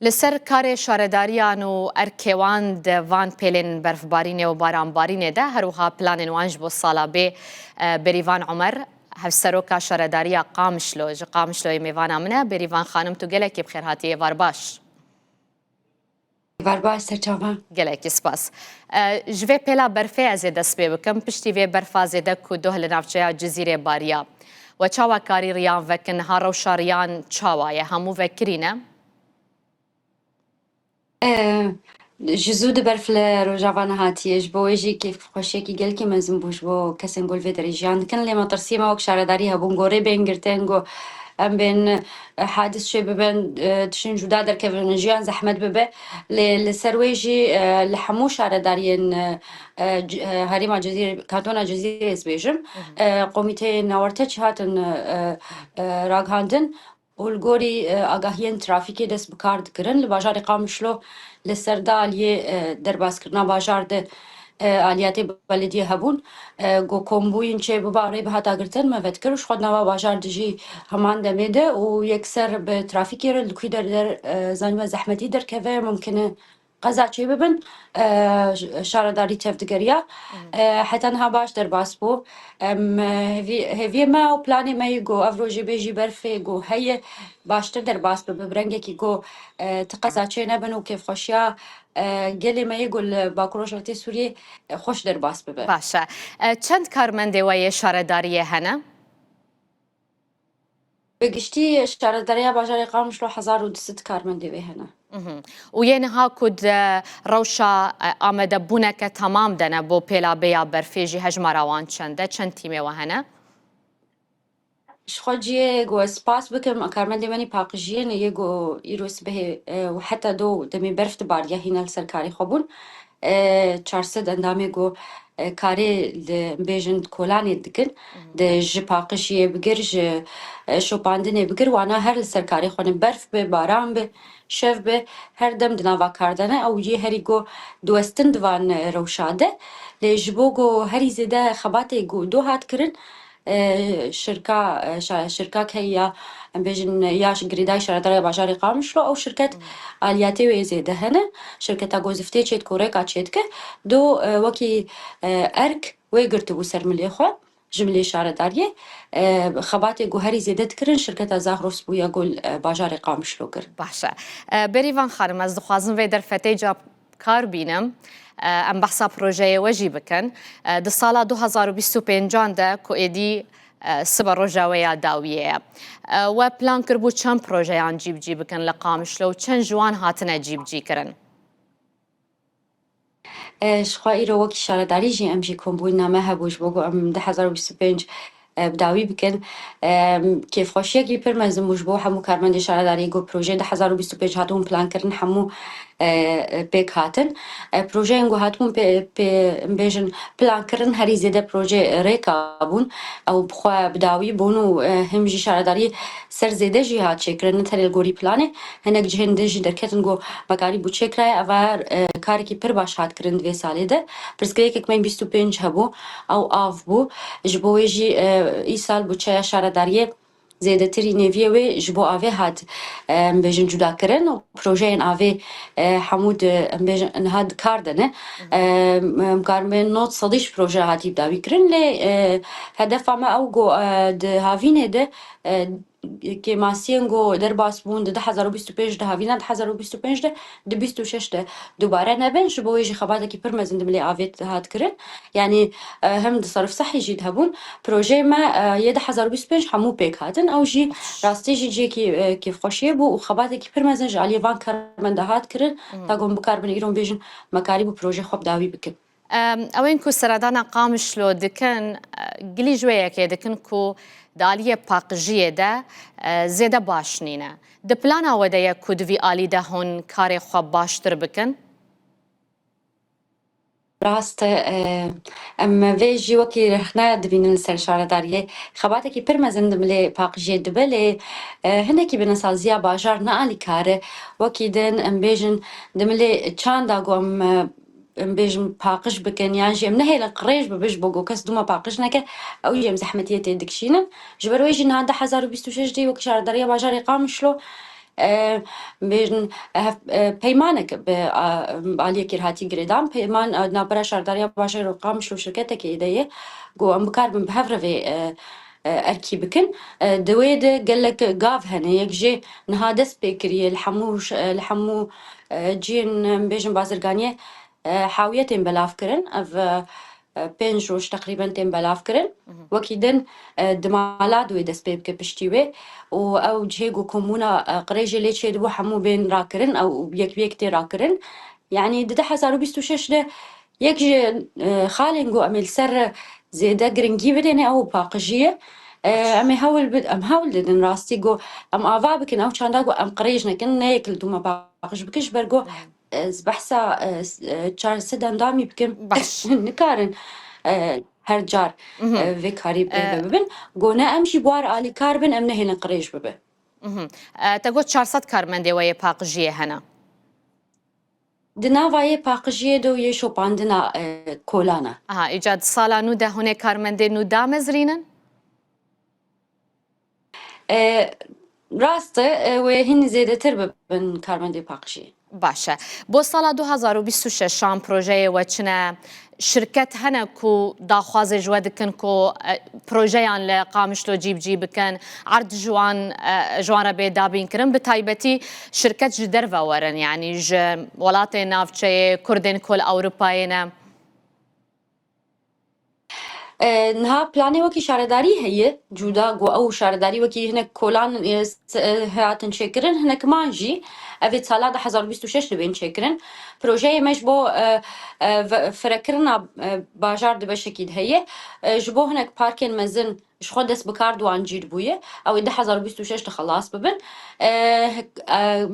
لسر کار شارداریان و ارکوان دوان پیلن برفبارینه و بارانبارینه ده هروها پلان وانج بو سالا بی بریوان عمر هفسروکا شارداریا قامشلو میوان امنه بریوان خانم تو گله که بخیر هاتیه وار باش سرچاوان گله کی سپاس جوی پیلا برفه از دست بی بکم پشتی وی برفازه ده که دوه لنافچه جزیره باریا و چاوا کاری ریان وکن ها رو شاریان چاوایه همو وکرینه جزو د برف له روجاوان هاتیش بو ایجی که خوشی کی گل کی مزم بوش بو کسن گل في درجان كان لما ترسيما وك شارداري هبون غوري بينغرتنگو ام بين حادث شي ببن تشين جودا در كيفن جيان زحمت ببه لسرويجي لحمو شاردارين هريما جزيره كانتونا جزيره سبيجم قوميتي نورتچ هاتن راغاندن والگوری آگاهیان ترافیکی دست بکار دکرن لباجار قامشلو لسردا علیه در باسکرنا باجار ده آلیات بلدیه هبون گو کمبوین چه بباره به هتا گرتن مفت کرش خود نوا باجار دجی همان دمیده و یکسر به ترافیکی رو لکوی در زنجمه زحمتی در که ممکنه قزا چی ببن شارداری تفدگریا حتی نها باش در باس بو هفی ما و پلانی ما یگو افروجی بیجی برفه گو هی باشتر در باس بو ببرنگه کی گو تقزا چی نبن و کیف خوشیا گلی ما یگو باکروشاتی سوری خوش در باس ببه باشه چند کارمنده وی شارداریه هنه؟ بگشتی شارداری باجار قامش رو 1200 کارمنده وی هنه و ینها کد روشا آمده بونه که تمام دنه بو پیلا بیا برفیجی هجماراوان چند تیمه و هنه؟ شخوجي جو سباس بكم كارمن دماني باقجيه نيه جو يروس به وحتى دو دمي برفت باريا هنا السركاري خبون چارسد اندامي جو کاری بیجند کلانی دکن د جپاقشیه بگر شوپاندنه بگر وانا هر سرکاری خونه برف به باران به شف به هر دم دنوا کاردنه او یه هری گو دوستن دوان روشاده لجبو گو هری زده خباته گو دو هات کرن شركة هي بيجن ياش جريداي شرطة باشاري قامشلو أو شركة آلياتي ويزيده هنا شركة جوزفتي تشيت كوريكا تشيتك دو وكي أرك ويقرتو بسر مليخو جملي شارداريه خباتي جوهري زيدت كرن شركة زاهروس بويا قول باجاري قامشلو كر باشه بریوان خانم از دخوازم وی در فتیجا کار بینم ام بحثا پروژه وجی بکن د سالا 2025 ده کو ایدی سبا روجاویا داویه و پلان کربو چند پروژه آن جیب بکن لقامشلو چند جوان هاتنه جیب کرن شخوایی رو وکی شارداری جی امجی کمبوی نامه هبوش بگو ام 2025 بداوی بکن کیف خوشیه کی پر مزموج بو همو کارمند شارداری گو پروژه 2025 هاتون پلان کردن همو پیک هاتن پروژه انگو هاتون بیجن پلان کردن هری زیده پروژه ریکا بون او بخوا بداوی بونو همجی شارداری سر زیده جی هات چکرن نتری الگوری پلانه هنگ جهنده جی درکتن گو مکاری بو چکرای اوار کاری کی پر باش هات کردن دوی ساله ده پرسکری که کمی 25 هبو او آف بو جبوی جی ای سال بو چه شارداریه زیاده تری نویه و جبو آوه هاد بیجن جدا کرن و پروژه این آوه حمود بیجن هاد کار دنه کارمن نوت صدیش پروژه هاتی بداوی کرن لی هدف ما او گو ده هاوینه ده که ماسیان گو در باس بون ده 2025 ده هاوینا ده 2025 ده 26 ده دوباره نبین جبوی جی خباته کی پر مزند ملی آوه هاد کرن يعني هم تصرف صحي جيد هبون بروجي ما يد 2025 همو بيك هاتن او جي راستي جي كيف خوشيه بو وخباتي كي بير مزنج علي فان كارمن دهات كرن تاقوم بكاربن ايرون بيجن مكاري بو بروجي خوب داوي بكن اوين كو سرادانا قامشلو دكن قلي جوية كي دكن كو دالية باقجية ده زيادة باشنينة دبلانا ودايا كود في آلي ده هون كاري خواب باشتر بكن راست ام ویجی وکی رخنا دبینن سر شارداریه خباته کی پر مزند ملی پاقجی دبله هنه کی بنسازیا باجار نه علی کاره وکی دن ام بیجن دملی چاندا گوم ام بیجن پاقش بکن یان جیم نه هلا قریش ببج بگو کس دوما پاقش نکه او جیم زحمتیه تدکشینن جبر ویجی نه 2026 دی وکی شارداریه باجار اقام شلو بيجن بيمانك بعليه كيرهاتي قريدام بيمان نابرا شارداريا باشا رقام شو شركتك إيديه جو أم بكاربن بهفرفي أركي بكن دويد قال لك قاف هنا يكجي نهادا سبيكري الحمو جين بيجن بازرقانية حاويتين بلاف كرن أف بينج روش تقريبا تين بلاف كرن وكيدن دمالات ويدا سبيب بشتيوه او جهيجو كومونا قريجي ليش يدبو حمو بين راكرن او يك تي راكرن يعني دده حزارو بيستو شش ده يكجي خالنجو اميل سر زيدا جرنجي بديني او باقجيه ام هاول ددن راستي جو ام آوا بكن او چانداگو ام قريجنا كن نيكل دوما باقج بكش برگو بحثا چار سدم دامی بکن باش نکارن هر جار في کاری ببین گونه امشی بوار آلی کار بن ام نهین قریش ببه تقول 400 كارمندي ويا باقجيه هنا دناوای پاقجیه دو یه شوپاندنا کولانا إيجاد صالة نودا هنا كارمندي نودا مزرينن راست و هن زیاده تر ببن کارمندی پاقجیه باشە بۆ ساڵا 2026 شان پرۆژەیە وەچنە شرکت هەنە و داخوازێ ژوە دکن و پرۆژەیان لە قامشتۆ جیبجی بکەن عرض جوانە بێدابینکردن بە تایبەتی شرکت ji دەرڤە وەرن یعنی ji وڵاتێ ناوچەیە کوردên کۆل ئەوروپایێنە نها پلاني وكي شارداري هي جودا جو او شارداري وكي هناك كولان هاتن شكرن هناك مانجي افيت سالا 2026 لبين شكرن بروجي مش بو فركرنا باجار دبش اكيد هي جبو هناك باركين مزن شخو دست بكار دوان جير بويه او 2026 تخلص ببن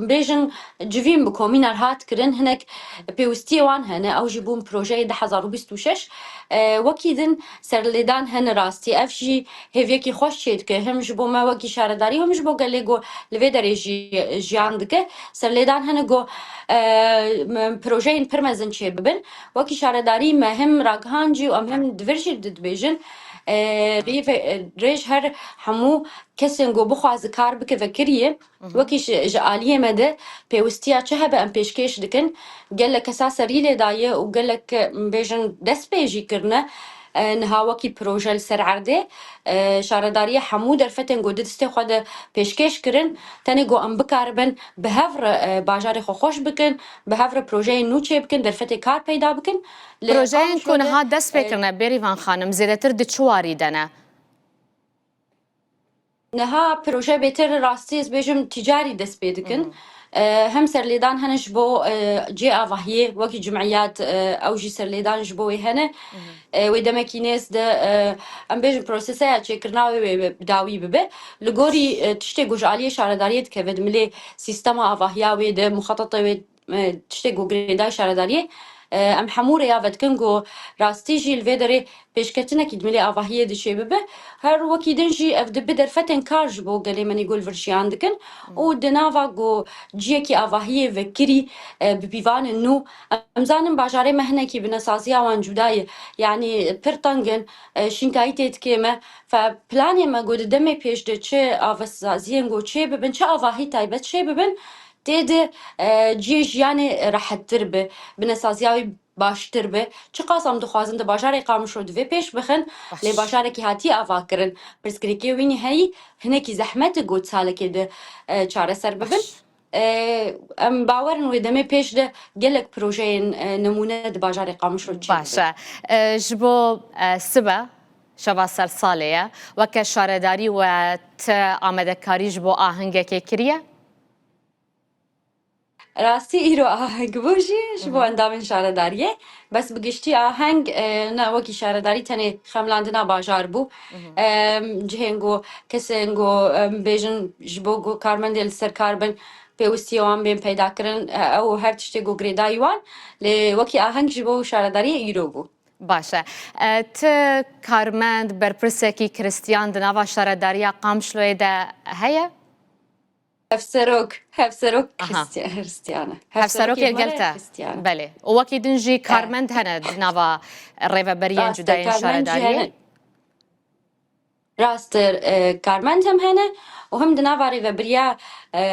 بيجن جوين بكومينار هات كرن هناك بيوستي وان هنا او جيبون بروجي 2026 وكيدن سرليدان هن راستي افشي هيفيكي خوش شيد که هم جبو ما وكي شارداري هم جبو قال لي لوي دري جيان دكه سرليدان هن جو بروجين برمزن شي ببن وكي شارداري ما هم راغهانجي وام هم دفرشي دبيجن ريش هر همو کسین گو بخواز کار بکه وکریه وکیش جعالیه مده پیوستیا چه هبه ام پیشکش دکن گله کسا سریله دایه و گله که بیجن دست پیجی کرنه نها وکی پروژه سر عرده شارداری همو در فتن گو دسته خود پیشکش کرن تنی گو ام بکاربن به هفر باجار خو خوش بکن به هفر پروژه نو چه بکن در فتن کار پیدا بکن پروژه کن ها دست بکرنه بریوان خانم زیادتر دچواری دنه نها پروژه بهتر راستی از بیشم تجاری دست بیدکن هم سرلیدان هنش بو جی آواهیه وکی جمعیات او جی سرلیدان جبوی هنه و دمکینیز ده ام بیشم پروسسه چه کرناوی داوی ببه لگوری تشتی گوجالی شارداریت که ودملی سیستم آواهیه و ده مخططه و تشتی گوگریدای شارداریه ام حمور یا ودکنگو راستی جی الویدری پیشکتنه کی دملی آواهیه دشی ببه هر وکی دنجی اف دبی در فتن کارج بو گلی منی گل ورشیان دکن و دناوا گو جی کی آواهیه وکری ببیوان نو امزانم باجاره مهنه کی بنسازی آوان جدای یعنی پرتانگن شنکایت کیمه فپلانی ما گود دمی پیش ده چه آوازین گو چه ببن چه آواهی تایبت چه ببن تيد جيش يعني راح تربه بنسازياوي باش تربه چه قاسم دخوازن ده باشار قامشو دوی پیش بخن لی باشار کی هاتی آواکرن پرسکریکی وینی هی هنکی زحمت گود ساله که ده چاره سر ببن ام باورن و دمه پیش ده گلک پروژه نمونه ده باشار قامشو چه باشا جبو سبا شبا سر سالیه وکه شارداری و آمده کاری جبو آهنگه که کریه راستی ایرو آهنگ بوشی شبو اندامن شارداریه بس بگشتی آهنگ نه وکی شارداری تنه خملاندنا باجار بو جهنگو کسنگو بیجن جبو گو کارمندل سر کاربن پیوستی وان بین پیدا کرن او هر تشتی گو گریدایوان لی وکی آهنگ جبو شارداری ایرو بو باشه ت کارمند برپرسکی کریستیان دناوا شارداری قامشلوی ده هیا هفسروك كريستيانة هفسروك يلقلتا بله وكي دنجي كارمند هنا نافا الريفا بريان جداين شارداريه راستر کارمند هم هنه و هم دناباری و بریا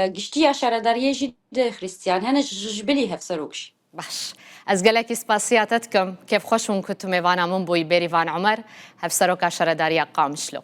گشتی شارداری جد خریستیان هنه جبلی هفسروکش. باش از گلکی سپاسیاتت کم کیف خوشون کتو میوانمون بوی بریوان عمر هفسروک شرداری قامشلو